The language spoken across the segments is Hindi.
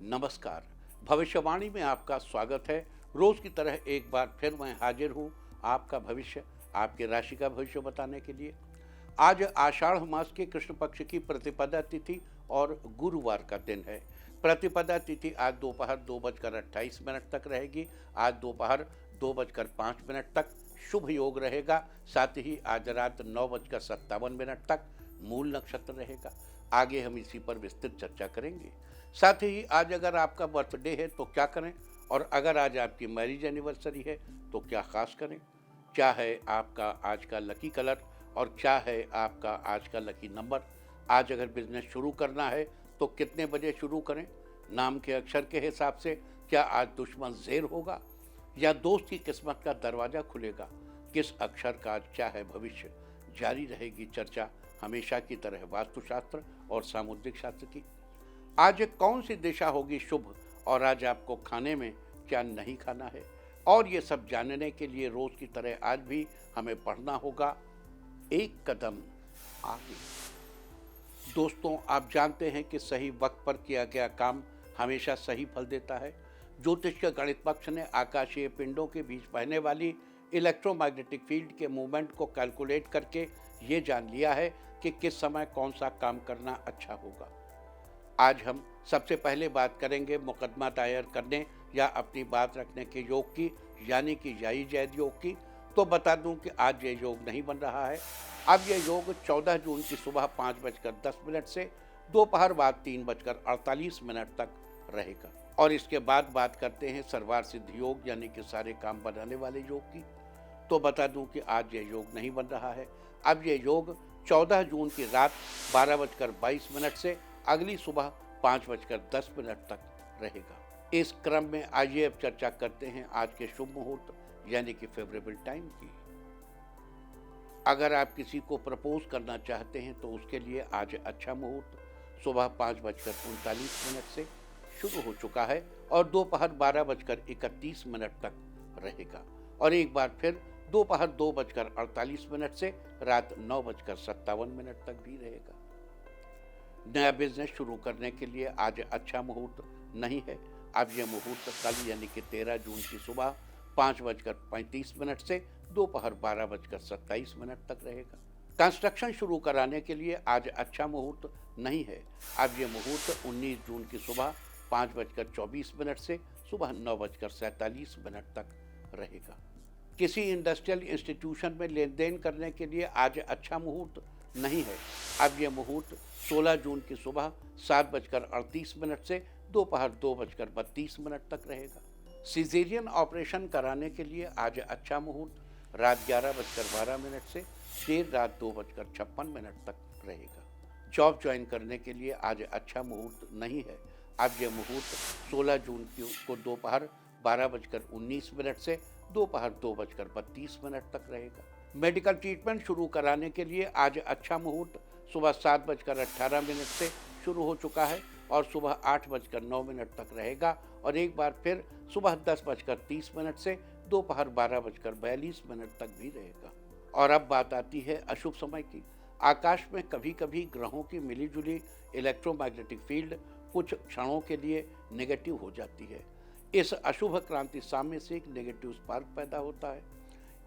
नमस्कार। भविष्यवाणी में आपका स्वागत है। रोज की तरह एक बार फिर मैं हाजिर हूँ आपका भविष्य, आपकी राशि का भविष्य बताने के लिए। आज आषाढ़ मास के कृष्ण पक्ष की प्रतिपदा तिथि और गुरुवार का दिन है। प्रतिपदा तिथि आज दोपहर 2:28 तक रहेगी। आज दोपहर 2:05 तक शुभ योग रहेगा। साथ ही आज रात 9:57 तक मूल नक्षत्र रहेगा। आगे हम इसी पर विस्तृत चर्चा करेंगे। साथ ही आज अगर आपका बर्थडे है तो क्या करें, और अगर आज आपकी मैरिज एनिवर्सरी है तो क्या खास करें। क्या है आपका आज का लकी कलर और क्या है आपका आज का लकी नंबर। आज अगर बिजनेस शुरू करना है तो कितने बजे शुरू करें। नाम के अक्षर के हिसाब से क्या आज दुश्मन ज़ेर होगा या दोस्त की किस्मत का दरवाज़ा खुलेगा। किस अक्षर का आज क्या है भविष्य, जारी रहेगी चर्चा हमेशा की तरह वास्तुशास्त्र और सामुद्रिक शास्त्र की। आज कौन सी दिशा होगी शुभ और आज आपको खाने में क्या नहीं खाना है, और ये सब जानने के लिए रोज की तरह आज भी हमें पढ़ना होगा एक कदम आगे। दोस्तों, आप जानते हैं कि सही वक्त पर किया गया काम हमेशा सही फल देता है। ज्योतिष के गणित पक्ष ने आकाशीय पिंडों के बीच बहने वाली इलेक्ट्रोमैग्नेटिक फील्ड के मूवमेंट को कैलकुलेट करके ये जान लिया है कि किस समय कौन सा काम करना अच्छा होगा। आज हम सबसे पहले बात करेंगे मुकदमा दायर करने या अपनी बात रखने के योग की, यानी कि याई जैद योग की। तो बता दूं कि आज ये योग नहीं बन रहा है। अब ये योग 14 जून की सुबह 5:10 से दोपहर बाद 3:48 तक रहेगा। और इसके बाद बात करते हैं सर्वार सिद्ध योग, यानी कि सारे काम बनाने वाले योग की। तो बता दूं कि आज ये योग नहीं बन रहा है। अब ये योग 14 जून की रात 12:22 से अगली सुबह 5:10 तक रहेगा। इस क्रम में आइए अब चर्चा करते हैं आज के शुभ मुहूर्त, यानी कि फेवरेबल टाइम की। अगर आप किसी को प्रपोज करना चाहते हैं तो उसके लिए आज अच्छा मुहूर्त सुबह 5:39 से शुरू हो चुका है और दोपहर 12:31 तक रहेगा। और एक बार फिर दोपहर 2:48 से रात 9:57 तक भी रहेगा। नया बिजनेस शुरू करने के लिए आज अच्छा मुहूर्त नहीं है। अब यह मुहूर्त कल यानी कि 13 जून की सुबह 5:35 से दोपहर 12:27 तक रहेगा। कंस्ट्रक्शन शुरू कराने के लिए आज अच्छा मुहूर्त नहीं है। अब यह मुहूर्त 19 जून की सुबह 5:24 से सुबह 9:47 तक रहेगा। किसी इंडस्ट्रियल इंस्टीट्यूशन में लेन देन करने के लिए आज अच्छा मुहूर्त नहीं है। अब यह मुहूर्त 16 जून की सुबह 7:38 से दोपहर 2:32 तक रहेगा। सिजेरियन ऑपरेशन कराने के लिए आज अच्छा मुहूर्त रात 11:12 से देर रात 2:56 तक रहेगा। जॉब ज्वाइन करने के लिए आज अच्छा मुहूर्त नहीं है। अब यह मुहूर्त 16 जून को दोपहर 12:19 से दोपहर 2:32 तक रहेगा। मेडिकल ट्रीटमेंट शुरू कराने के लिए आज अच्छा मुहूर्त सुबह 7:18 से शुरू हो चुका है और सुबह 8:09 तक रहेगा। और एक बार फिर सुबह 10:30 से दोपहर 12:42 तक भी रहेगा। और अब बात आती है अशुभ समय की। आकाश में कभी कभी ग्रहों की मिलीजुली इलेक्ट्रोमैग्नेटिक फील्ड कुछ क्षणों के लिए नेगेटिव हो जाती है। इस अशुभ क्रांति साम्य से एक नेगेटिव स्पार्क पैदा होता है।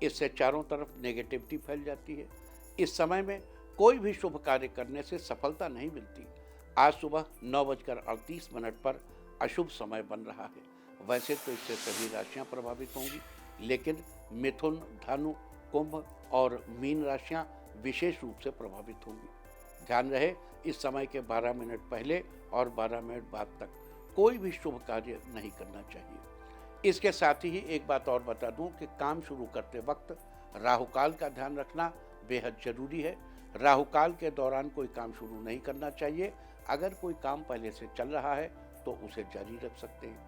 इससे चारों तरफ नेगेटिविटी फैल जाती है। इस समय में कोई भी शुभ कार्य करने से सफलता नहीं मिलती। आज सुबह 9:38 पर अशुभ समय बन रहा है। वैसे तो इससे सभी राशियां प्रभावित होंगी, लेकिन मिथुन, धनु, कुंभ और मीन राशियां विशेष रूप से प्रभावित होंगी। ध्यान रहे, इस समय के 12 मिनट पहले और 12 मिनट बाद तक कोई भी शुभ कार्य नहीं करना चाहिए। इसके साथ ही एक बात और बता दूं कि काम शुरू करते वक्त राहुकाल का ध्यान रखना बेहद जरूरी है। राहुकाल के दौरान कोई काम शुरू नहीं करना चाहिए। अगर कोई काम पहले से चल रहा है तो उसे जारी रख सकते हैं।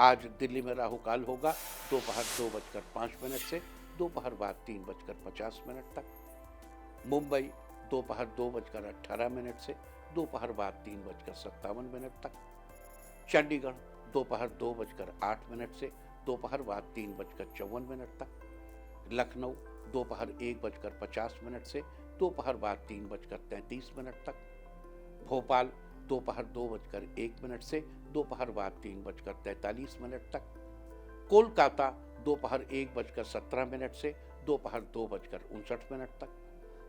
आज दिल्ली में राहुकाल होगा दोपहर 2:05 से दोपहर बाद 3:50 तक। मुंबई दोपहर 2:18 से दोपहर बाद 3:57 तक। चंडीगढ़ दोपहर 2:08 से दोपहर बाद 3:54 तक। लखनऊ दोपहर 1:50 से दोपहर बाद 3:33 तक। भोपाल दोपहर 2:01 से दोपहर बाद 3:43 तक। कोलकाता दोपहर 1:17 से दोपहर 2:59 तक।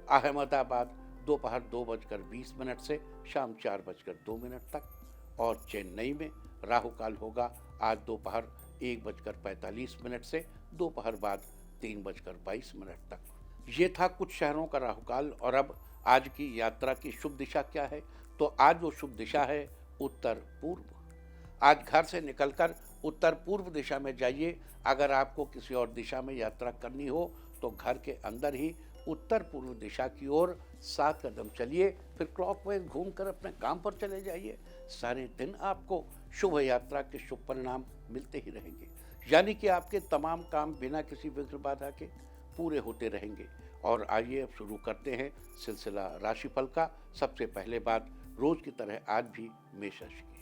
अहमदाबाद दोपहर 2:20 से शाम 4:02 तक। और चेन्नई में राहु काल होगा आज दोपहर 1:45 से दोपहर बाद 3:22 तक। ये था कुछ शहरों का राहु काल। और अब आज की यात्रा की शुभ दिशा क्या है? तो आज वो शुभ दिशा है उत्तर पूर्व। आज घर से निकलकर उत्तर पूर्व दिशा में जाइए। अगर आपको किसी और दिशा में यात्रा करनी हो तो घर के अंदर ही उत्तर पूर्व दिशा की ओर 7 कदम चलिए, फिर क्लॉकवाइज घूमकर अपने काम पर चले जाइए। सारे दिन आपको शुभ यात्रा के शुभ परिणाम मिलते ही रहेंगे, यानी कि आपके तमाम काम बिना किसी विघ्न बाधा के पूरे होते रहेंगे। और आइए अब शुरू करते हैं सिलसिला राशिफल का। सबसे पहले बात रोज की तरह आज भी मेष राशि की।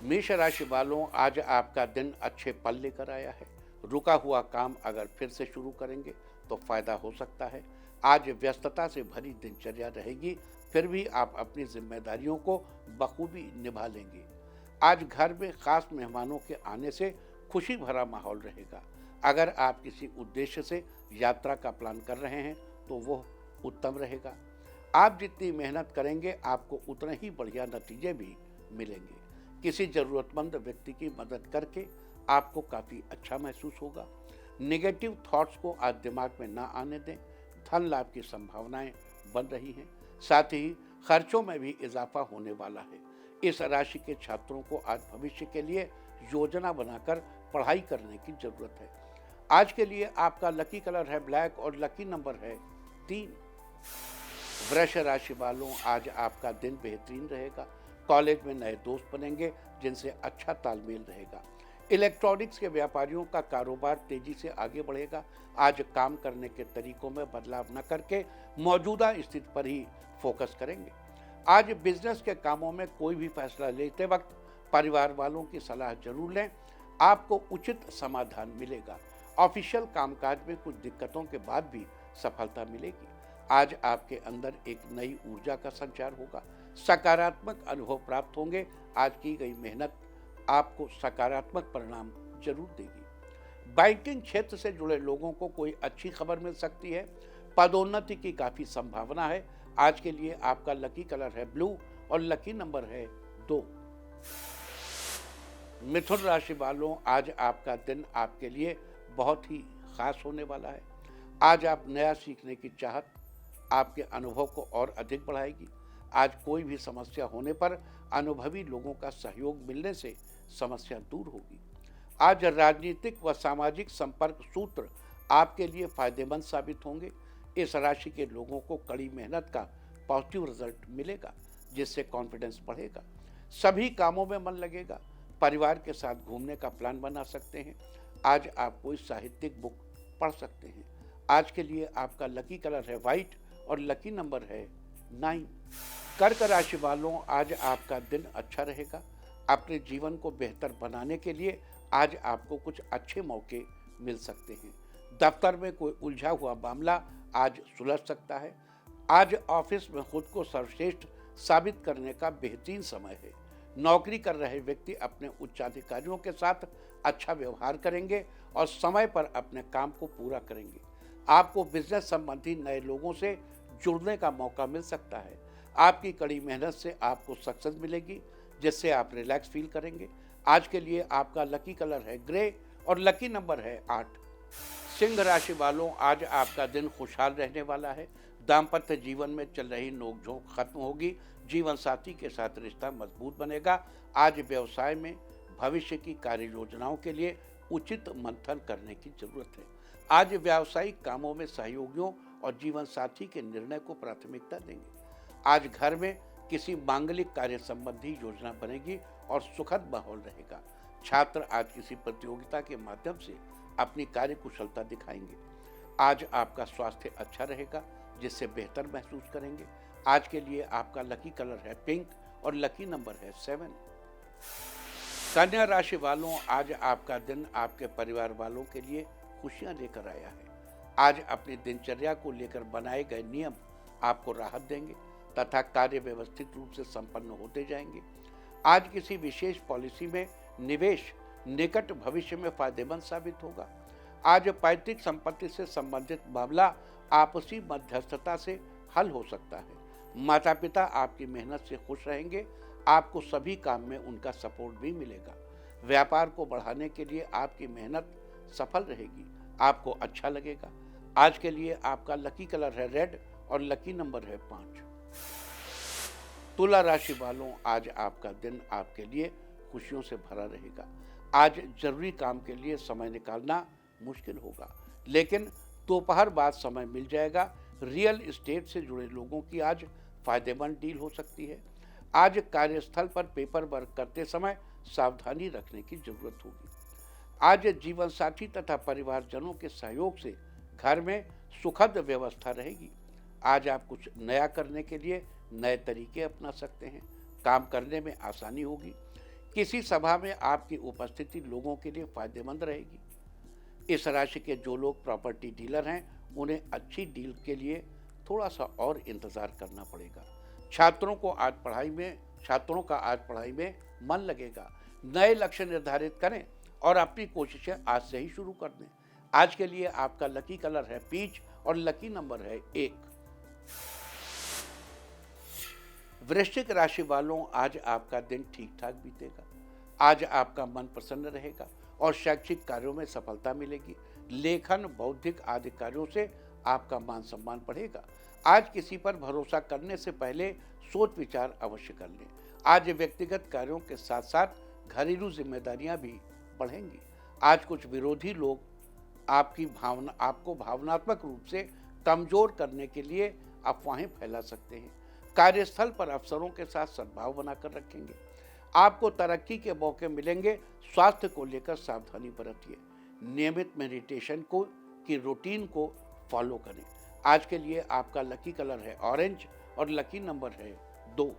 मेष राशि वालों, आज आपका दिन अच्छे पल लेकर आया है। रुका हुआ काम अगर फिर से शुरू करेंगे तो फायदा हो सकता है। आज व्यस्तता से भरी दिनचर्या रहेगी, फिर भी आप अपनी जिम्मेदारियों को बखूबी निभा लेंगे। आज घर में खास मेहमानों के आने से खुशी भरा माहौल रहेगा। अगर आप किसी उद्देश्य से यात्रा का प्लान कर रहे हैं तो वो उत्तम रहेगा। आप जितनी मेहनत करेंगे आपको उतने ही बढ़िया नतीजे भी मिलेंगे। किसी जरूरतमंद व्यक्ति की मदद करके आपको काफ़ी अच्छा महसूस होगा। नेगेटिव थॉट्स को आज दिमाग में ना आने दें। धन लाभ की संभावनाएं बन रही हैं, साथ ही खर्चों में भी इजाफा होने वाला है। इस राशि के छात्रों को आज भविष्य के लिए योजना बनाकर पढ़ाई करने की जरूरत है। आज के लिए आपका लकी कलर है ब्लैक और लकी नंबर है 3। वृष राशि वालों, आज आपका दिन बेहतरीन रहेगा। कॉलेज में नए दोस्त बनेंगे जिनसे अच्छा तालमेल रहेगा। इलेक्ट्रॉनिक्स के व्यापारियों का कारोबार तेजी से आगे बढ़ेगा। आज काम करने के तरीकों में बदलाव न करके मौजूदा स्थिति पर ही फोकस करेंगे। आज बिजनेस के कामों में कोई भी फैसला लेते वक्त परिवार वालों की सलाह जरूर लें, आपको उचित समाधान मिलेगा। ऑफिशियल कामकाज में कुछ दिक्कतों के बाद भी सफलता मिलेगी। आज आपके अंदर एक नई ऊर्जा का संचार होगा। सकारात्मक अनुभव प्राप्त होंगे। आज की गई मेहनत आपको सकारात्मक परिणाम जरूर देगी। बैंकिंग क्षेत्र से जुड़े लोगों को कोई अच्छी खबर मिल सकती है। पदोन्नति की काफी संभावना है। आज के लिए आपका लकी कलर है ब्लू और लकी नंबर है 2। मिथुन राशि वालों, आज आपका दिन आपके लिए बहुत ही खास होने वाला है। आज आप नया सीखने की चाहत आपके अनुभव को और अधिक बढ़ाएगी। आज कोई भी समस्या होने पर अनुभवी लोगों का सहयोग मिलने से समस्या दूर होगी। आज राजनीतिक व सामाजिक संपर्क सूत्र आपके लिए फायदेमंद साबित होंगे। इस राशि के लोगों को कड़ी मेहनत का पॉजिटिव रिजल्ट मिलेगा, जिससे कॉन्फिडेंस बढ़ेगा। सभी कामों में मन लगेगा। परिवार के साथ घूमने का प्लान बना सकते हैं। आज आप कोई साहित्यिक बुक पढ़ सकते हैं। आज के लिए आपका लकी कलर है व्हाइट और लकी नंबर है 9। कर्क राशि वालों, आज आपका दिन अच्छा रहेगा। अपने जीवन को बेहतर बनाने के लिए आज आपको कुछ अच्छे मौके मिल सकते हैं। दफ्तर में कोई उलझा हुआ मामला आज सुलझ सकता है। आज ऑफिस में खुद को सर्वश्रेष्ठ साबित करने का बेहतरीन समय है। नौकरी कर रहे व्यक्ति अपने उच्चाधिकारियों के साथ अच्छा व्यवहार करेंगे और समय पर अपने काम को पूरा करेंगे। आपको बिजनेस संबंधी नए लोगों से जुड़ने का मौका मिल सकता है। आपकी कड़ी मेहनत से आपको सक्सेस मिलेगी, जिससे आप रिलैक्स फील करेंगे। आज के लिए आपका लकी कलर है ग्रे और लकी नंबर है 8। सिंह राशि वालों, आज आपका दिन खुशहाल रहने वाला है। दाम्पत्य जीवन में चल रही नोकझोंक खत्म होगी। जीवन साथी के साथ रिश्ता मजबूत बनेगा। आज व्यवसाय में भविष्य की कार्य योजनाओं के लिए उचित मंथन करने की जरूरत है। आज व्यावसायिक कामों में सहयोगियों और जीवन साथी के निर्णय को प्राथमिकता देंगे। आज घर में किसी मांगलिक कार्य संबंधी योजना बनेगी और सुखद माहौल रहेगा। छात्र आज किसी प्रतियोगिता के माध्यम से अपनी कार्य कुशलता दिखाएंगे। आज आपका स्वास्थ्य अच्छा रहेगा, जिससे बेहतर महसूस करेंगे। आज के लिए आपका लकी कलर है पिंक और लकी नंबर है 7। कन्या राशि वालों, आज आपका दिन आपके परिवार वालों के लिए खुशियां लेकर आया है। आज अपनी दिनचर्या को लेकर बनाए गए नियम आपको राहत देंगे। तथा कार्य व्यवस्थित रूप से संपन्न होते जाएंगे। आज किसी विशेष पॉलिसी में निवेश निकट भविष्य में फायदेमंद साबित होगा। आज पैतृक संपत्ति से संबंधित मामला आपसी मध्यस्थता से हल हो सकता है। माता पिता आपकी मेहनत से खुश रहेंगे। आपको सभी काम में उनका सपोर्ट भी मिलेगा। व्यापार को बढ़ाने के लिए आपकी मेहनत सफल रहेगी। आपको अच्छा लगेगा। आज के लिए आपका लकी कलर है रेड और लकी नंबर है 5। तुला राशि वालों, आज आपका दिन आपके लिए खुशियों से भरा रहेगा। आज जरूरी काम के लिए समय निकालना मुश्किल होगा, लेकिन दोपहर बाद समय मिल जाएगा। रियल एस्टेट से जुड़े लोगों की आज फायदेमंद डील हो सकती है। आज कार्यस्थल पर पेपर वर्क करते समय सावधानी रखने की जरूरत होगी। आज जीवन साथी तथा परिवारजनों के सहयोग से घर में सुखद व्यवस्था रहेगी। आज आप कुछ नया करने के लिए नए तरीके अपना सकते हैं। काम करने में आसानी होगी। किसी सभा में आपकी उपस्थिति लोगों के लिए फायदेमंद रहेगी। इस राशि के जो लोग प्रॉपर्टी डीलर हैं, उन्हें अच्छी डील के लिए थोड़ा सा और इंतजार करना पड़ेगा। छात्रों का आज पढ़ाई में मन लगेगा। नए लक्ष्य निर्धारित करें और अपनी कोशिशें आज से ही शुरू कर दें। आज के लिए आपका लकी कलर है पीच और लकी नंबर है 1। वृश्चिक राशि वालों, आज आपका दिन ठीक ठाक बीतेगा। आज आपका मन प्रसन्न रहेगा और शैक्षिक कार्यों में सफलता मिलेगी। लेखन, बौद्धिक आदि कार्यों से आपका मान सम्मान बढ़ेगा। आज किसी पर भरोसा करने से पहले सोच विचार अवश्य कर लें। आज व्यक्तिगत कार्यों के साथ साथ घरेलू जिम्मेदारियां भी बढ़ेंगी। आज कुछ विरोधी लोग आपको भावनात्मक रूप से कमजोर करने के लिए अफवाहें फैला सकते हैं। कार्यस्थल पर अफसरों के साथ सद्भाव बनाकर रखेंगे। आपको तरक्की के मौके मिलेंगे। स्वास्थ्य को लेकर सावधानी बरतिए। नियमित मेडिटेशन की रूटीन को फॉलो करें। आज के लिए आपका लकी कलर है ऑरेंज और लकी नंबर है 2।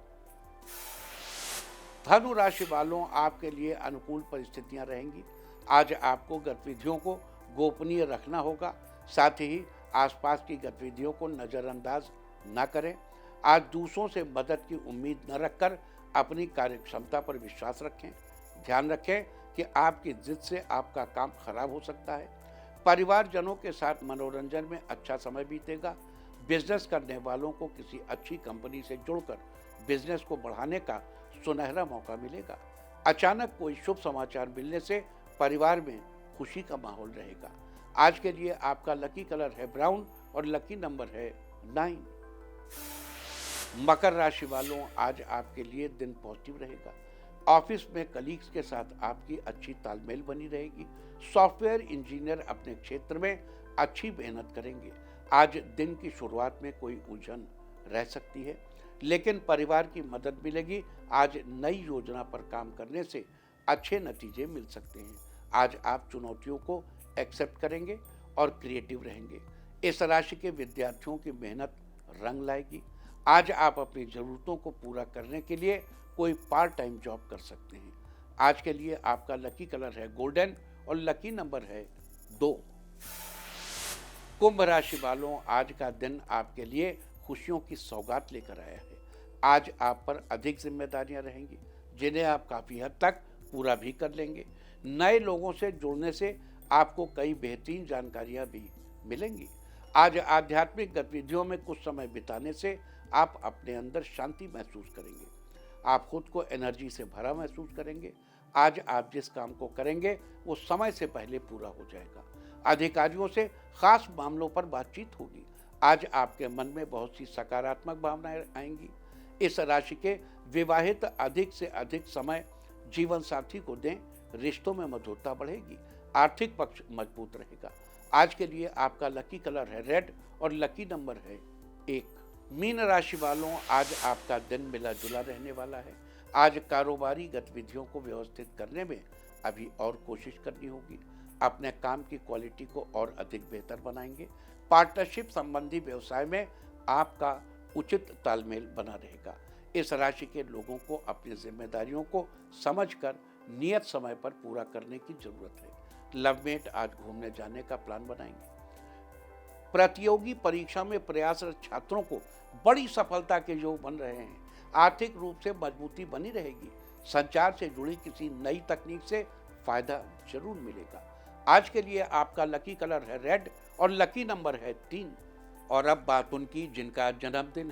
धनु राशि वालों, आपके लिए अनुकूल परिस्थितियां रहेंगी। आज आपको गतिविधियों को गोपनीय रखना होगा। साथ ही आसपास की गतिविधियों को नजरअंदाज न करें। आज दूसरों से मदद की उम्मीद न रखकर अपनी कार्यक्षमता पर विश्वास रखें। ध्यान रखें कि आपकी जिद से आपका काम खराब हो सकता है। परिवारजनों के साथ मनोरंजन में अच्छा समय बीतेगा। बिजनेस करने वालों को किसी अच्छी कंपनी से जुड़कर बिजनेस को बढ़ाने का सुनहरा मौका मिलेगा। अचानक कोई शुभ समाचार मिलने से परिवार में खुशी का माहौल रहेगा। आज के लिए आपका लकी कलर है ब्राउन और लकी नंबर है 9। मकर राशि वालों, आज आपके लिए दिन पॉजिटिव रहेगा। ऑफिस में कलीग्स के साथ आपकी अच्छी तालमेल बनी रहेगी। सॉफ्टवेयर इंजीनियर अपने क्षेत्र में अच्छी मेहनत करेंगे। आज दिन की शुरुआत में कोई उलझन रह सकती है, लेकिन परिवार की मदद मिलेगी। आज नई योजना पर काम करने से अच्छे नतीजे मिल सकते हैं। आज आप चुनौतियों को एक्सेप्ट करेंगे और क्रिएटिव रहेंगे। इस राशि के विद्यार्थियों की मेहनत रंग लाएगी। आज आप अपनी ज़रूरतों को पूरा करने के लिए कोई पार्ट टाइम जॉब कर सकते हैं। आज के लिए आपका लकी कलर है गोल्डन और लकी नंबर है 2। कुंभ राशि वालों, आज का दिन आपके लिए खुशियों की सौगात लेकर आया है। आज आप पर अधिक जिम्मेदारियां रहेंगी, जिन्हें आप काफ़ी हद तक पूरा भी कर लेंगे। नए लोगों से जुड़ने से आपको कई बेहतरीन जानकारियां भी मिलेंगी। आज आध्यात्मिक गतिविधियों में कुछ समय बिताने से आप अपने अंदर शांति महसूस करेंगे। आप खुद को एनर्जी से भरा महसूस करेंगे। आज आप जिस काम को करेंगे वो समय से पहले पूरा हो जाएगा। अधिकारियों से खास मामलों पर बातचीत होगी। आज आपके मन में बहुत सी सकारात्मक भावनाएं आएंगी। इस राशि के विवाहित अधिक से अधिक समय जीवन साथी को दें। रिश्तों में मधुरता बढ़ेगी। आर्थिक पक्ष मजबूत रहेगा। आज के लिए आपका लकी कलर है रेड और लकी नंबर है 1। मीन राशि वालों, आज आपका दिन मिला जुला रहने वाला है। आज कारोबारी गतिविधियों को व्यवस्थित करने में अभी और कोशिश करनी होगी। अपने काम की क्वालिटी को और अधिक बेहतर बनाएंगे। पार्टनरशिप संबंधी व्यवसाय में आपका उचित तालमेल बना रहेगा। इस राशि के लोगों को अपनी जिम्मेदारियों को समझकर नियत समय पर पूरा करने की जरूरत है। लवमेट आज घूमने जाने का प्लान बनाएंगे। प्रतियोगी परीक्षा में प्रयासरत छात्रों को बड़ी सफलता के योग बन रहे हैं। आर्थिक रूप से मजबूती बनी रहेगी। संचार से जुड़ी किसी नई तकनीक से फायदा जरूर मिलेगा। आज के लिए आपका लकी कलर है रेड और लकी नंबर है 3। और अब बात उनकी जिनका जन्मदिन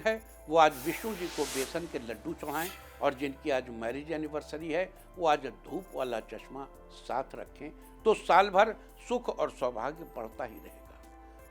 है वो आज विष्णु जी को बेसन के लड्डू चढ़ाएं, और जिनकी आज मैरिज एनिवर्सरी है वो आज धूप वाला चश्मा साथ रखें, तो साल भर सुख और सौभाग्य बढ़ता ही रहेगा।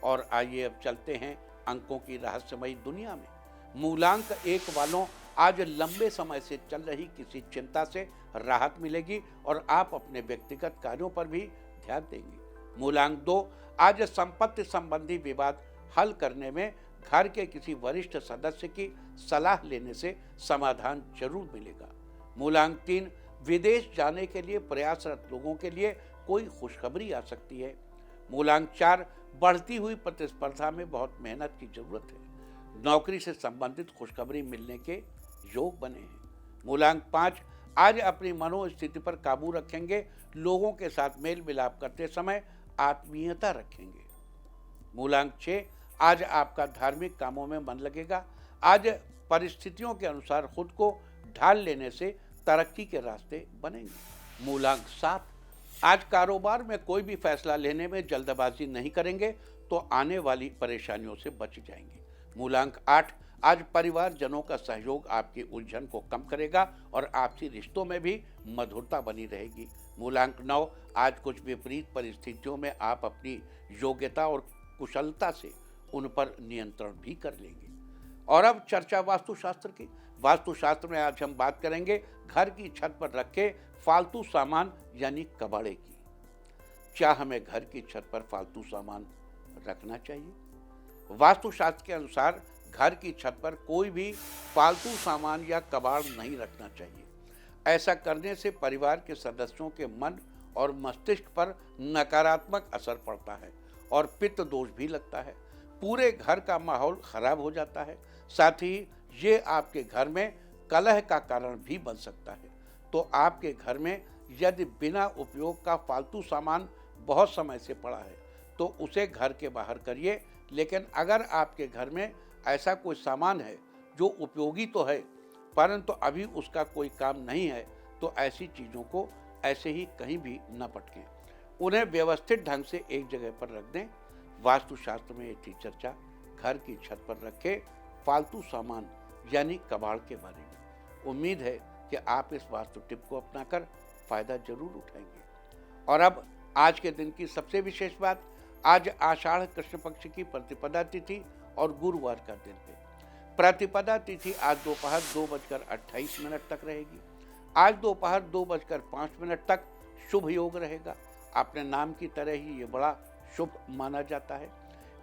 और आइए अब चलते हैं अंकों की रहस्यमयी दुनिया में। मूलांक 1 वालों, आज लंबे समय से चल रही किसी चिंता से राहत मिलेगी और आप अपने व्यक्तिगत कार्यों पर भी ध्यान देंगे। मूलांक 2, आज संपत्ति संबंधी विवाद हल करने में घर के किसी वरिष्ठ सदस्य की सलाह लेने से समाधान जरूर मिलेगा। मूलांक 3, विदेश जाने के लिए प्रयासरत लोगों के लिए कोई खुशखबरी आ सकती है। मूलांक 4, बढ़ती हुई प्रतिस्पर्धा में बहुत मेहनत की जरूरत है। नौकरी से संबंधित खुशखबरी मिलने के योग बने हैं। मूलांक 5, आज अपनी मनोस्थिति पर काबू रखेंगे। लोगों के साथ मेल मिलाप करते समय आत्मीयता रखेंगे। मूलांक 6, आज आपका धार्मिक कामों में मन लगेगा। आज परिस्थितियों के अनुसार खुद को ढाल लेने से तरक्की के रास्ते बनेंगे। मूलांक 7, आज कारोबार में कोई भी फैसला लेने में जल्दबाजी नहीं करेंगे तो आने वाली परेशानियों से बच जाएंगे। मूलांक 8, आज परिवारजनों का सहयोग आपकी उलझन को कम करेगा और आपसी रिश्तों में भी मधुरता बनी रहेगी। मूलांक 9, आज कुछ विपरीत परिस्थितियों में आप अपनी योग्यता और कुशलता से उन पर नियंत्रण भी कर लेंगे। और अब चर्चा वास्तुशास्त्र की। वास्तुशास्त्र में आज हम बात करेंगे घर की छत पर रखे फालतू सामान यानी कबाड़े की। क्या हमें घर की छत पर फालतू सामान रखना चाहिए? वास्तुशास्त्र के अनुसार घर की छत पर कोई भी फालतू सामान या कबाड़ नहीं रखना चाहिए। ऐसा करने से परिवार के सदस्यों के मन और मस्तिष्क पर नकारात्मक असर पड़ता है और पित्त दोष भी लगता है। पूरे घर का माहौल खराब हो जाता है। साथ ही ये आपके घर में कलह का कारण भी बन सकता है। तो आपके घर में यदि बिना उपयोग का फालतू सामान बहुत समय से पड़ा है तो उसे घर के बाहर करिए। लेकिन अगर आपके घर में ऐसा कोई सामान है जो उपयोगी तो है परंतु अभी उसका कोई काम नहीं है तो ऐसी चीज़ों को ऐसे ही कहीं भी न पटकें। उन्हें व्यवस्थित ढंग से एक जगह पर रख दें। वास्तुशास्त्र में ये थी चर्चा घर की छत पर रखे फालतू सामान यानी कबाड़ के बारे में। उम्मीद है कि आप इस वास्तु टिप को अपनाकर फायदा जरूर उठाएंगे। और अब आज के दिन की सबसे विशेष बात, आज आषाढ़ कृष्ण पक्ष की प्रतिपदा तिथि और गुरुवार का दिन है। प्रतिपदा तिथि आज दोपहर 2:28 तक रहेगी। आज दोपहर 2:05 तक शुभ योग रहेगा। अपने नाम की तरह ही ये बड़ा शुभ माना जाता है।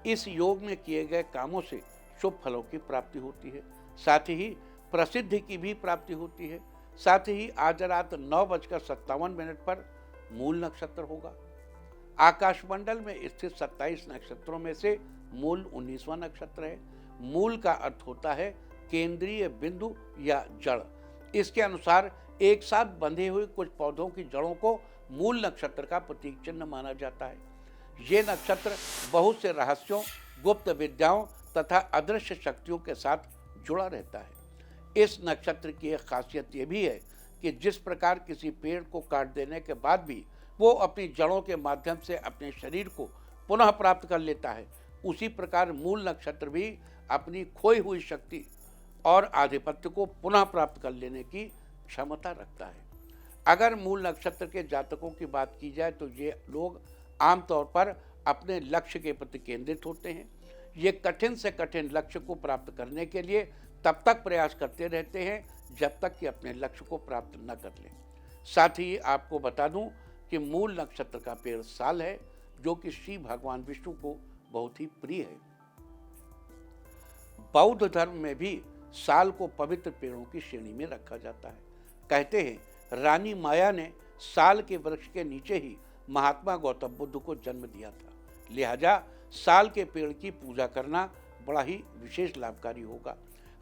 इस योग में किए गए कामों से शुभ फलों की प्राप्ति होती है। साथ ही प्रसिद्धि की भी प्राप्ति होती है। साथ ही आज रात 9:57 पर मूल नक्षत्र होगा। आकाशमंडल में स्थित 27 नक्षत्रों में से मूल 19वां नक्षत्र है। मूल का अर्थ होता है केंद्रीय बिंदु या जड़। इसके अनुसार एक साथ बंधे हुए कुछ पौधों की जड़ों को मूल नक्षत्र का प्रतीक चिन्ह माना जाता है। ये नक्षत्र बहुत से रहस्यों, गुप्त विद्याओं तथा अदृश्य शक्तियों के साथ जुड़ा रहता है। इस नक्षत्र की एक खासियत यह भी है कि जिस प्रकार किसी पेड़ को काट देने के बाद भी वो अपनी जड़ों के माध्यम से अपने शरीर को पुनः प्राप्त कर लेता है, उसी प्रकार मूल नक्षत्र भी अपनी खोई हुई शक्ति और आधिपत्य को पुनः प्राप्त कर लेने की क्षमता रखता है। अगर मूल नक्षत्र के जातकों की बात की जाए तो ये लोग आमतौर पर अपने लक्ष्य के प्रति केंद्रित होते हैं। ये कठिन से कठिन लक्ष्य को प्राप्त करने के लिए तब तक प्रयास करते रहते हैं जब तक कि अपने लक्ष्य को प्राप्त न कर लें। साथ ही आपको बता दूं कि मूल नक्षत्र का पेड़ साल है, जो कि श्री भगवान विष्णु को बहुत ही प्रिय है। बौद्ध धर्म में भी साल को पवित्र पेड़ों की श्रेणी में रखा जाता है। कहते हैं रानी माया ने साल के वृक्ष के नीचे ही महात्मा गौतम बुद्ध को जन्म दिया था। लिहाजा साल के पेड़ की पूजा करना बड़ा ही विशेष लाभकारी होगा,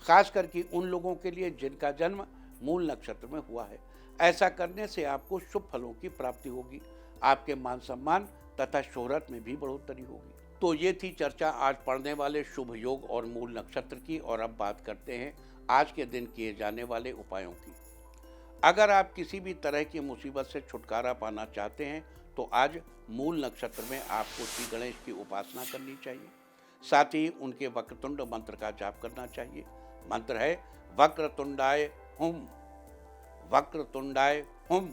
खास करके उन लोगों के लिए जिनका जन्म मूल नक्षत्र में हुआ है। ऐसा करने से आपको शुभ फलों की प्राप्ति होगी। आपके मान सम्मान तथा शोहरत में भी बढ़ोतरी होगी। तो ये थी चर्चा आज पढ़ने वाले शुभ योग और मूल नक्षत्र की। और अब बात करते हैं आज के दिन किए जाने वाले उपायों की। अगर आप किसी भी तरह की मुसीबत से छुटकारा पाना चाहते हैं तो आज मूल नक्षत्र में आपको श्री गणेश की उपासना करनी चाहिए। साथ ही उनके वक्रतुंड मंत्र का जाप करना चाहिए। मंत्र है वक्रतुंडाय हुम, वक्रतुंडाय हुम।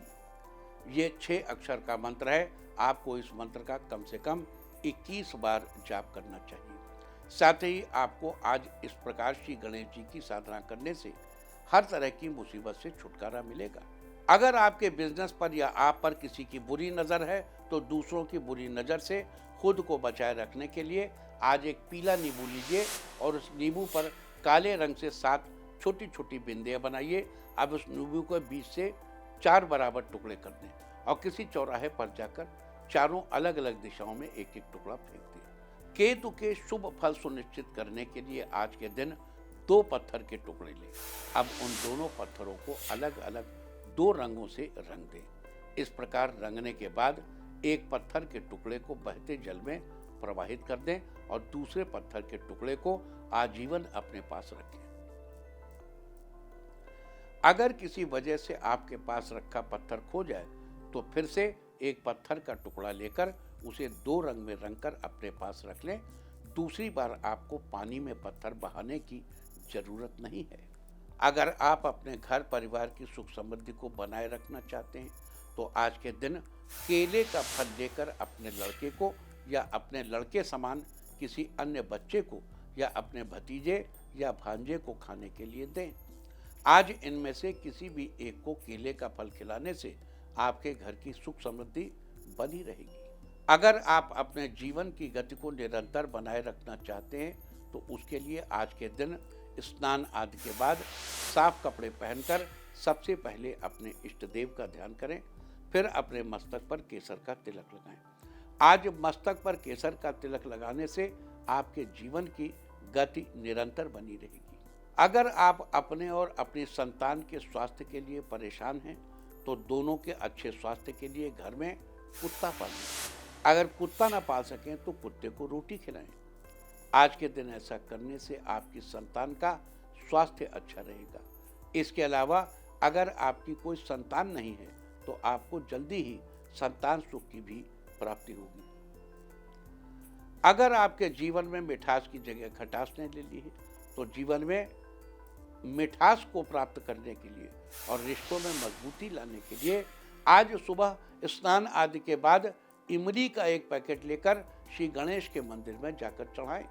ये 6 अक्षर का मंत्र है। आपको इस मंत्र का कम से कम 21 बार जाप करना चाहिए। साथ ही आपको आज इस प्रकार श्री गणेश जी की साधना करने से हर तरह की मुसीबत से छुटकारा मिलेगा। अगर आपके बिजनेस पर या आप पर किसी की बुरी नज़र है तो दूसरों की बुरी नज़र से खुद को बचाए रखने के लिए आज एक पीला नींबू लीजिए और उस नींबू पर काले रंग से 7 छोटी छोटी बिंदियाँ बनाइए। अब उस नींबू को बीच से 4 बराबर टुकड़े कर दें और किसी चौराहे पर जाकर चारों अलग अलग दिशाओं में एक एक टुकड़ा फेंक दें। केतु के शुभ फल सुनिश्चित करने के लिए आज के दिन 2 पत्थर के टुकड़े लें। अब उन दोनों पत्थरों को अलग अलग 2 रंगों से रंग दें। इस प्रकार रंगने के बाद एक पत्थर के टुकड़े को बहते जल में प्रवाहित कर दें और दूसरे पत्थर के टुकड़े को आजीवन अपने पास रखें। अगर किसी वजह से आपके पास रखा पत्थर खो जाए तो फिर से एक पत्थर का टुकड़ा लेकर उसे 2 रंग में रंगकर अपने पास रख लें। दूसरी बार आपको पानी में पत्थर बहाने की जरूरत नहीं है। अगर आप अपने घर परिवार की सुख समृद्धि को बनाए रखना चाहते हैं तो आज के दिन केले का फल लेकर अपने लड़के को या अपने लड़के समान किसी अन्य बच्चे को या अपने भतीजे या भांजे को खाने के लिए दें। आज इनमें से किसी भी एक को केले का फल खिलाने से आपके घर की सुख समृद्धि बनी रहेगी। अगर आप अपने जीवन की गति को निरंतर बनाए रखना चाहते हैं तो उसके लिए आज के दिन स्नान आदि के बाद साफ कपड़े पहनकर सबसे पहले अपने इष्ट देव का ध्यान करें, फिर अपने मस्तक पर केसर का तिलक लगाएं। आज मस्तक पर केसर का तिलक लगाने से आपके जीवन की गति निरंतर बनी रहेगी। अगर आप अपने और अपनी संतान के स्वास्थ्य के लिए परेशान हैं तो दोनों के अच्छे स्वास्थ्य के लिए घर में कुत्ता पालें। अगर कुत्ता ना पाल सकें तो कुत्ते को रोटी खिलाएं। आज के दिन ऐसा करने से आपकी संतान का स्वास्थ्य अच्छा रहेगा। इसके अलावा अगर आपकी कोई संतान नहीं है तो आपको जल्दी ही संतान सुख की भी प्राप्ति होगी। अगर आपके जीवन में मिठास की जगह खटास ने ले ली है तो जीवन में मिठास को प्राप्त करने के लिए और रिश्तों में मजबूती लाने के लिए आज सुबह स्नान आदि के बाद इमली का एक पैकेट लेकर श्री गणेश के मंदिर में जाकर चढ़ाएं।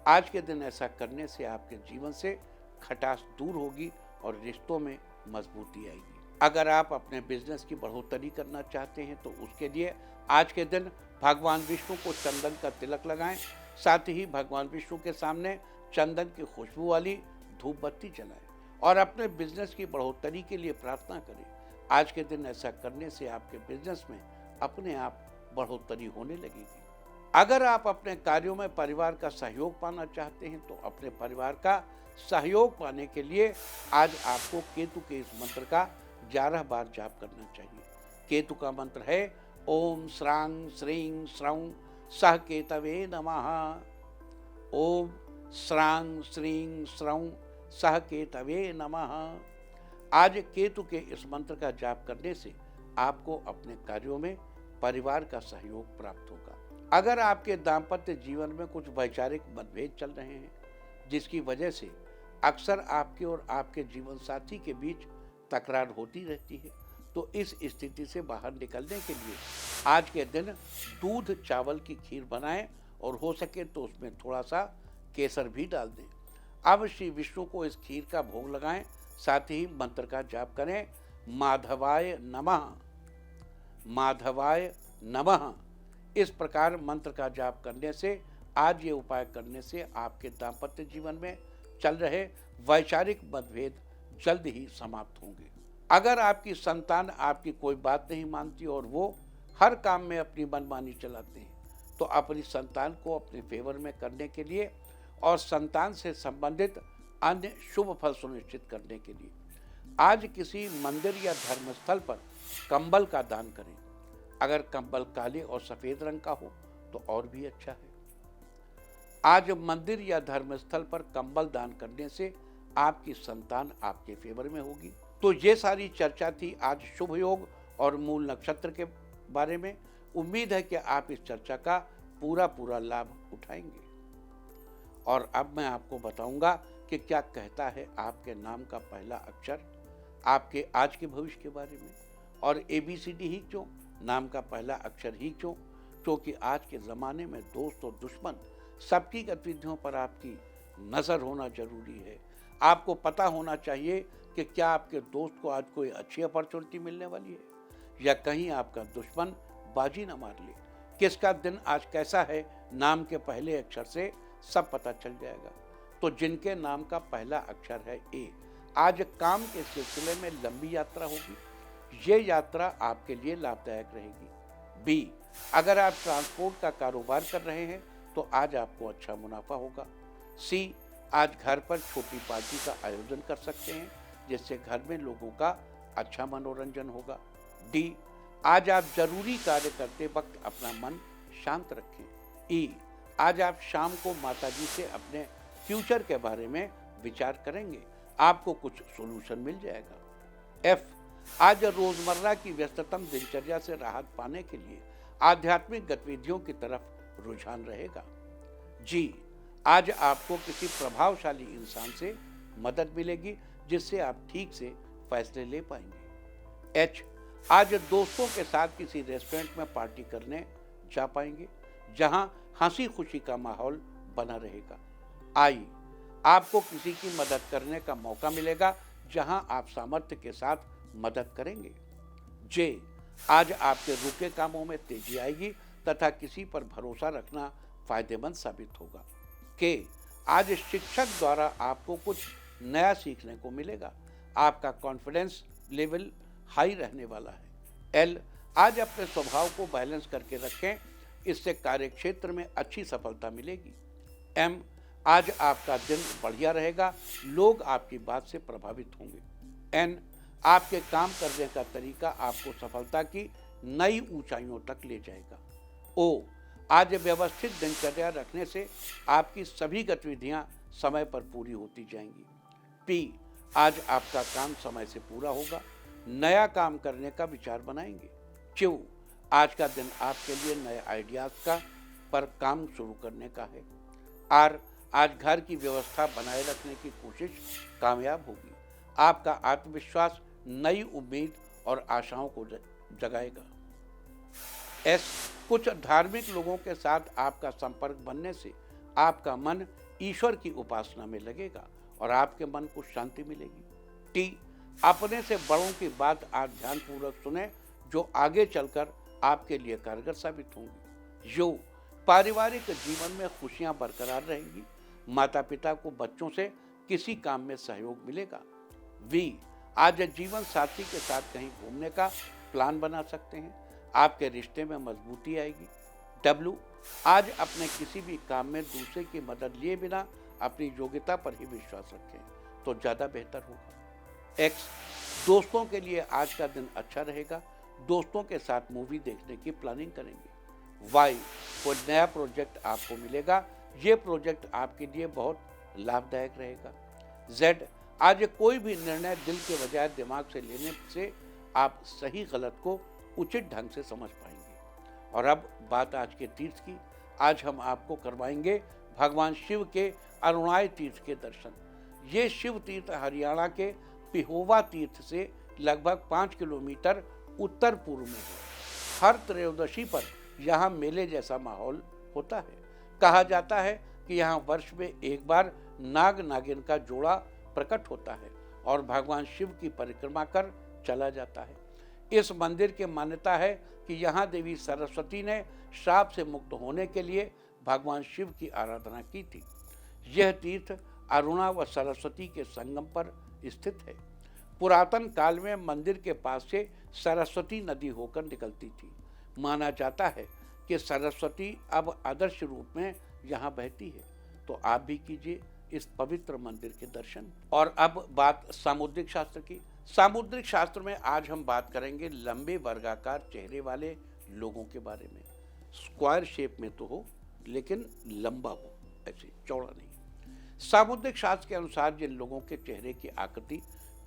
आज के दिन ऐसा करने से आपके जीवन से खटास दूर होगी और रिश्तों में मजबूती आएगी। अगर आप अपने बिजनेस की बढ़ोतरी करना चाहते हैं तो उसके लिए आज के दिन भगवान विष्णु को चंदन का तिलक लगाएं। साथ ही भगवान विष्णु के सामने चंदन की खुशबू वाली धूप बत्ती जलाएं और अपने बिजनेस की बढ़ोतरी के लिए प्रार्थना करें। आज के दिन ऐसा करने से आपके बिजनेस में अपने आप बढ़ोतरी होने लगेगी। अगर आप अपने कार्यों में परिवार का सहयोग पाना चाहते हैं तो अपने परिवार का सहयोग पाने के लिए आज आपको केतु के इस मंत्र का 11 बार जाप करना चाहिए। केतु का मंत्र है ओम श्रांग श्रीं श्रौं सह केतवे नमः। ओम श्रांग श्रीं श्रौं सह केतवे नमः। आज केतु के इस मंत्र का जाप करने से आपको अपने कार्यों में परिवार का सहयोग प्राप्त होगा। अगर आपके दाम्पत्य जीवन में कुछ वैचारिक मतभेद चल रहे हैं जिसकी वजह से अक्सर आपके और आपके जीवन साथी के बीच तकरार होती रहती है तो इस स्थिति से बाहर निकलने के लिए आज के दिन दूध चावल की खीर बनाएं और हो सके तो उसमें थोड़ा सा केसर भी डाल दें। अब श्री विष्णु को इस खीर का भोग लगाएं। साथ ही मंत्र का जाप करें माधवाय नमः, माधवाय नमः। इस प्रकार मंत्र का जाप करने से आज ये उपाय करने से आपके दाम्पत्य जीवन में चल रहे वैचारिक मतभेद जल्द ही समाप्त होंगे। अगर आपकी संतान आपकी कोई बात नहीं मानती और वो हर काम में अपनी मनमानी चलाते हैं तो अपनी संतान को अपने फेवर में करने के लिए और संतान से संबंधित अन्य शुभ फल सुनिश्चित करने के लिए आज किसी मंदिर या धर्मस्थल पर कंबल का दान करें। अगर कंबल काले और सफेद रंग का हो तो और भी अच्छा है। आज मंदिर या धर्मस्थल पर कंबल दान करने से आपकी संतान आपके फेवर में होगी। तो ये सारी चर्चा थी आज शुभ योग और मूल नक्षत्र के बारे में। उम्मीद है कि आप इस चर्चा का पूरा लाभ उठाएंगे। और अब मैं आपको बताऊंगा कि क्या कहता है आपके नाम का पहला अक्षर आपके आज के भविष्य के बारे में। और ABCD ही क्यों, नाम का पहला अक्षर ही क्यों? क्योंकि आज के ज़माने में दोस्त और दुश्मन सबकी गतिविधियों पर आपकी नज़र होना जरूरी है। आपको पता होना चाहिए कि क्या आपके दोस्त को आज कोई अच्छी अपॉर्चुनिटी मिलने वाली है या कहीं आपका दुश्मन बाजी न मार ले। किसका दिन आज कैसा है, नाम के पहले अक्षर से सब पता चल जाएगा। तो जिनके नाम का पहला अक्षर है A, आज काम के सिलसिले में लंबी यात्रा होगी। ये यात्रा आपके लिए लाभदायक रहेगी। B, अगर आप ट्रांसपोर्ट का कारोबार कर रहे हैं तो आज आपको अच्छा मुनाफा होगा। C, आज घर पर छोटी पार्टी का आयोजन कर सकते हैं जिससे घर में लोगों का अच्छा मनोरंजन होगा। D, आज आप जरूरी कार्य करते वक्त अपना मन शांत रखें। E, आज आप शाम को माताजी से अपने फ्यूचर के बारे में विचार करेंगे, आपको कुछ सोल्यूशन मिल जाएगा। F, आज रोजमर्रा की व्यस्ततम दिनचर्या से राहत पाने के लिए आध्यात्मिक गतिविधियों की तरफ रुझान रहेगा। G, आज आपको किसी प्रभावशाली इंसान से मदद मिलेगी जिससे आप ठीक से फैसले ले पाएंगे। H, आज दोस्तों के साथ किसी रेस्टोरेंट में पार्टी करने जा पाएंगे जहां हंसी खुशी का माहौल बना रहेगा। I, आपको किसी की मदद करने का मौका मिलेगा जहां आप सामर्थ्य के साथ मदद करेंगे। J, आज आपके रुके कामों में तेजी आएगी तथा किसी पर भरोसा रखना फायदेमंद साबित होगा। K, आज शिक्षक द्वारा आपको कुछ नया सीखने को मिलेगा, आपका कॉन्फिडेंस लेवल हाई रहने वाला है। L, आज अपने स्वभाव को बैलेंस करके रखें, इससे कार्यक्षेत्र में अच्छी सफलता मिलेगी। M, आज आपका दिन बढ़िया रहेगा, लोग आपकी बात से प्रभावित होंगे। N, आपके काम करने का तरीका आपको सफलता की नई ऊंचाइयों तक ले जाएगा। O, आज व्यवस्थित दिनचर्या रखने से आपकी सभी गतिविधियां समय पर पूरी होती जाएंगी। P, आज आपका काम समय से पूरा होगा, नया काम करने का विचार बनाएंगे। Q, आज का दिन आपके लिए नए आइडियाज का पर काम शुरू करने का है। R, आज घर की व्यवस्था बनाए रखने की कोशिश कामयाब होगी, आपका आत्मविश्वास नई उम्मीद और आशाओं को जगाएगा। S, कुछ धार्मिक लोगों के साथ आपका संपर्क बनने से आपका मन ईश्वर की उपासना में लगेगा और आपके मन को शांति मिलेगी। T, अपने से बड़ों की बात आज ध्यानपूर्वक सुने जो आगे चलकर आपके लिए कारगर साबित होंगी। U, पारिवारिक जीवन में खुशियां बरकरार रहेंगी, माता पिता को बच्चों से किसी काम में सहयोग मिलेगा। V, आज जीवन साथी के साथ कहीं घूमने का प्लान बना सकते हैं, आपके रिश्ते में मजबूती आएगी। W, आज अपने किसी भी काम में दूसरे की मदद लिए बिना अपनी योग्यता पर ही विश्वास रखें तो ज़्यादा बेहतर होगा। X, दोस्तों के लिए आज का दिन अच्छा रहेगा, दोस्तों के साथ मूवी देखने की प्लानिंग करेंगे। Y, कोई नया प्रोजेक्ट आपको मिलेगा, ये प्रोजेक्ट आपके लिए बहुत लाभदायक रहेगा। Z, आज कोई भी निर्णय दिल के बजाय दिमाग से लेने से आप सही गलत को उचित ढंग से समझ पाएंगे। और अब बात आज के तीर्थ की। आज हम आपको करवाएंगे भगवान शिव के अरुणाई तीर्थ के दर्शन। ये शिव तीर्थ हरियाणा के पिहोवा तीर्थ से लगभग 5 किलोमीटर उत्तर पूर्व में है। हर त्रयोदशी पर यहाँ मेले जैसा माहौल होता है। कहा जाता है कि यहाँ वर्ष में एक बार नाग नागिन का जोड़ा प्रकट होता है और भगवान शिव की परिक्रमा कर चला जाता है। इस मंदिर की मान्यता है कि यहाँ देवी सरस्वती ने श्राप से मुक्त होने के लिए भगवान शिव की आराधना की थी। यह तीर्थ अरुणा व सरस्वती के संगम पर स्थित है। पुरातन काल में मंदिर के पास से सरस्वती नदी होकर निकलती थी। माना जाता है कि सरस्वती अब आदर्श रूप में यहाँ बहती है। तो आप भी कीजिए इस पवित्र मंदिर के दर्शन। और अब बात सामुद्रिक शास्त्र की। सामुद्रिक शास्त्र में आज हम बात करेंगे लंबे वर्गाकार चेहरे वाले लोगों के बारे में। स्क्वायर शेप में तो हो लेकिन लंबा हो, ऐसे चौड़ा नहीं। सामुद्रिक शास्त्र के अनुसार जिन लोगों के चेहरे की आकृति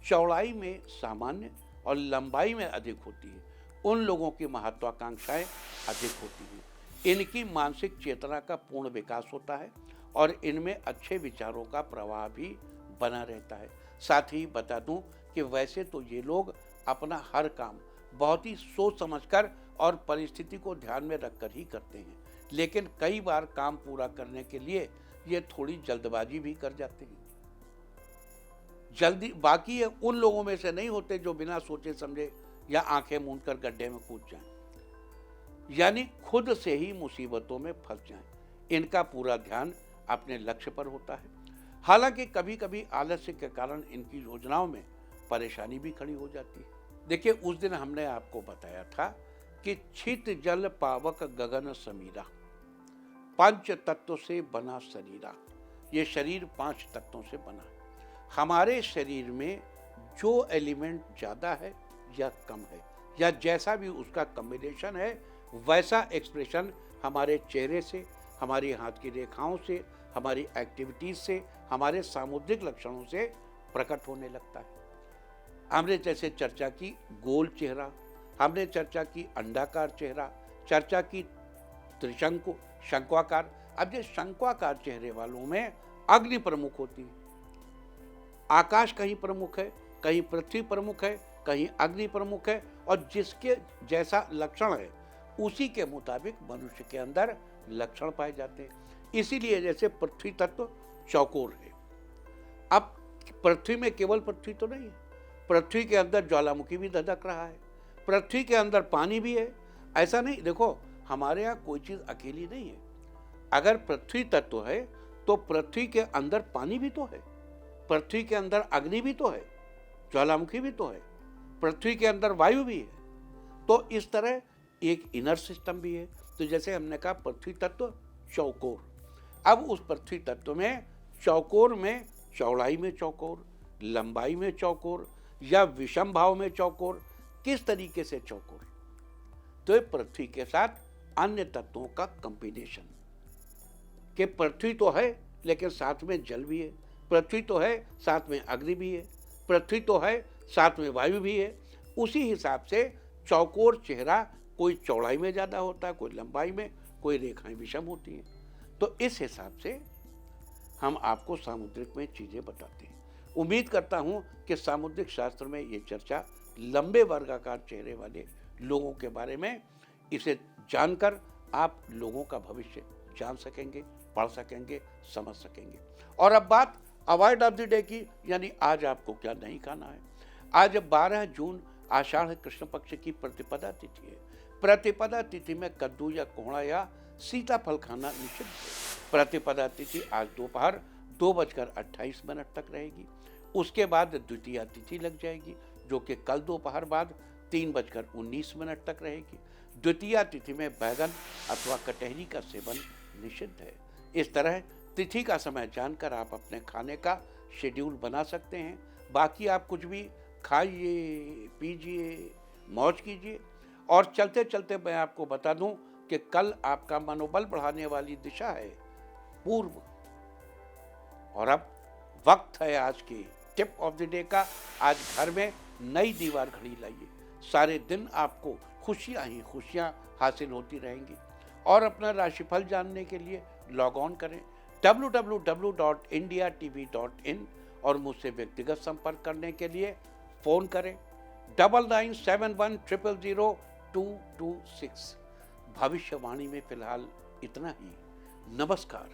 चौड़ाई में सामान्य और लंबाई में अधिक होती है, उन लोगों की महत्वाकांक्षाएं अधिक होती हैं। इनकी मानसिक चेतना का पूर्ण विकास होता है और इनमें अच्छे विचारों का प्रवाह भी बना रहता है। साथ ही बता दूं कि वैसे तो ये लोग अपना हर काम बहुत ही सोच समझकर और परिस्थिति को ध्यान में रखकर ही करते हैं, लेकिन कई बार काम पूरा करने के लिए ये थोड़ी जल्दबाजी भी कर जाते हैं। जल्दी बाकी ये उन लोगों में से नहीं होते जो बिना सोचे समझे या आंखें मूंद कर गड्ढे में कूद जाएं, यानी खुद से ही मुसीबतों में फंस जाएं। इनका पूरा ध्यान अपने लक्ष्य पर होता है। हालांकि कभी कभी आलस्य के कारण इनकी योजनाओं में परेशानी भी खड़ी हो जाती है। देखिए, उस दिन हमने आपको बताया था कि छित जल पावक गगन समीरा, पंच तत्व से बना शरीरा। ये शरीर 5 तत्वों से बना है। हमारे शरीर में जो एलिमेंट ज़्यादा है या कम है, या जैसा भी उसका कॉम्बिनेशन है, वैसा एक्सप्रेशन हमारे चेहरे से, हमारी हाथ की रेखाओं से, हमारी एक्टिविटीज से, हमारे सामुद्रिक लक्षणों से प्रकट होने लगता है। हमने जैसे चर्चा की गोल चेहरा, हमने चर्चा की अंडाकार चेहरा, चर्चा की त्रिशंकु, शंक्वाकार। अब ये शंक्वाकार चेहरे वालों में अग्नि प्रमुख होती है। आकाश कहीं प्रमुख है, कहीं पृथ्वी प्रमुख है, कहीं अग्नि प्रमुख है, और जिसके जैसा लक्षण है उसी के मुताबिक मनुष्य के अंदर लक्षण पाए जाते हैं। इसीलिए जैसे पृथ्वी तत्व चौकोर है। अब पृथ्वी में केवल पृथ्वी तो नहीं है, पृथ्वी के अंदर ज्वालामुखी भी धधक रहा है, पृथ्वी के अंदर पानी भी है। ऐसा नहीं, देखो हमारे यहाँ कोई चीज अकेली नहीं है। अगर पृथ्वी तत्व है तो पृथ्वी के अंदर पानी भी तो है, पृथ्वी के अंदर अग्नि भी तो है, ज्वालामुखी भी तो है, पृथ्वी के अंदर वायु भी है। तो इस तरह एक इनर सिस्टम भी है। तो जैसे हमने कहा पृथ्वी तत्व चौकोर, अब उस पृथ्वी तत्व में चौकोर में चौड़ाई में चौकोर, लंबाई में चौकोर या विषम भाव में चौकोर, किस तरीके से चौकोर? तो ये पृथ्वी के साथ अन्य तत्वों का कॉम्बिनेशन, कि पृथ्वी तो है लेकिन साथ में जल भी है, पृथ्वी तो है साथ में अग्नि भी है, पृथ्वी तो है साथ में वायु भी है। उसी हिसाब से चौकोर चेहरा कोई चौड़ाई में ज़्यादा होता है, कोई लंबाई में, कोई रेखाएं विषम होती हैं। तो इस हिसाब से हम आपको सामुद्रिक में चीज़ें बताते हैं। उम्मीद करता हूँ कि सामुद्रिक शास्त्र में ये चर्चा लंबे वर्गाकार चेहरे वाले लोगों के बारे में, इसे जानकर आप लोगों का भविष्य जान सकेंगे, पढ़ सकेंगे, समझ सकेंगे। और अब बात अवॉइड ऑफ द डे की, यानी आज आपको क्या नहीं खाना है। आज 12 जून आषाढ़ कृष्ण पक्ष की प्रतिपदा तिथि है। प्रतिपदा तिथि में कद्दू या कोहड़ा या सीताफल खाना निषिद्ध है। प्रतिपदा तिथि आज दोपहर 2:28 तक रहेगी। उसके बाद द्वितीया तिथि लग जाएगी, जो कि कल दोपहर बाद 3:19 तक रहेगी। द्वितीया तिथि में बैगन अथवा कटहरी का सेवन निषिद्ध है। इस तरह तिथि का समय जानकर आप अपने खाने का शेड्यूल बना सकते हैं। बाकी आप कुछ भी खाइए, पीजिए, मौज कीजिए। और चलते चलते मैं आपको बता दूं कि कल आपका मनोबल बढ़ाने वाली दिशा है पूर्व। और अब वक्त है आज की टिप ऑफ द डे का। आज घर में नई दीवार घड़ी लाइए, सारे दिन आपको खुशियां ही खुशियां हासिल होती रहेंगी। और अपना राशिफल जानने के लिए लॉग ऑन करें www.indiatv.in और मुझसे व्यक्तिगत संपर्क करने के लिए फ़ोन करें 9971000226। भविष्यवाणी में फिलहाल इतना ही। नमस्कार।